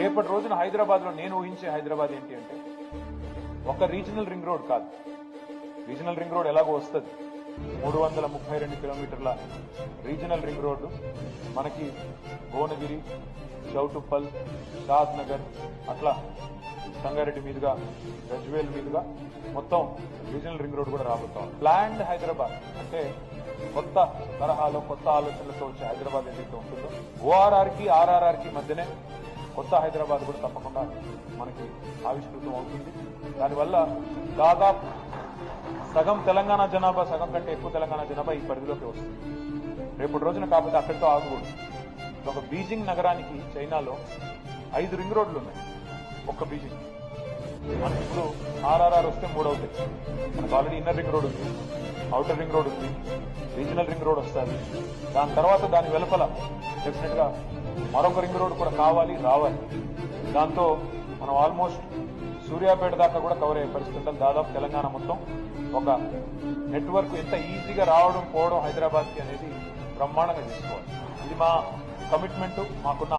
రేపటి రోజున హైదరాబాద్ లో నేను ఊహించే హైదరాబాద్ ఏంటి అంటే ఒక రీజనల్ రింగ్ రోడ్ కాదు. రీజనల్ రింగ్ రోడ్ ఎలాగో వస్తుంది, 332 కిలోమీటర్ల రీజనల్ రింగ్ రోడ్డు మనకి భువనగిరి, చౌటుప్పల్, షాద్ నగర్, అట్లా సంగారెడ్డి మీదుగా, గజ్వేల్ మీదుగా మొత్తం రీజనల్ రింగ్ రోడ్ కూడా రాబోతాం. ప్లాన్డ్ హైదరాబాద్ అంటే కొత్త తరహాలో కొత్త ఆలోచనలతో వచ్చే హైదరాబాద్ ఏదైతే ఉంటుందో ఓఆర్ఆర్ కి ఆర్ఆర్ఆర్ కి మధ్యనే కొత్త హైదరాబాద్ కూడా తప్పకుండా మనకి ఆవిష్కృతం అవుతుంది. దానివల్ల దాదాపు సగం తెలంగాణ జనాభా, సగం కంటే ఎక్కువ తెలంగాణ జనాభా ఈ పరిధిలోకి వస్తుంది రేపటి రోజున. కాకపోతే అక్కడితో ఆగకూడదు. ఒక బీజింగ్ నగరానికి చైనాలో 5 రింగ్ రోడ్లు ఉన్నాయి. ఒక్క బీజింగ్ మనకి ఇప్పుడు ఆర్ఆర్ఆర్ వస్తే 3 అవుతాయి. మనకు ఆల్రెడీ ఇన్నర్ రింగ్ రోడ్ ఉంది, అవుటర్ రింగ్ రోడ్ ఉంది, రీజనల్ రింగ్ రోడ్ వస్తుంది. దాని తర్వాత దాని వెలుపల డెఫినెట్ గా మరొక రింగ్ రోడ్ కూడా రావాలి. దాంతో మనం ఆల్మోస్ట్ సూర్యాపేట దాకా కూడా కవర్ అయ్యే పరిస్థితి ఉంటుంది. దాదాపు తెలంగాణ మొత్తం ఒక నెట్వర్క్ ఎంత ఈజీగా రావడం పోవడం హైదరాబాద్కి అనేది బ్రహ్మాండంగా తీసుకోవాలి. ఇది మా కమిట్మెంట్, మాకున్న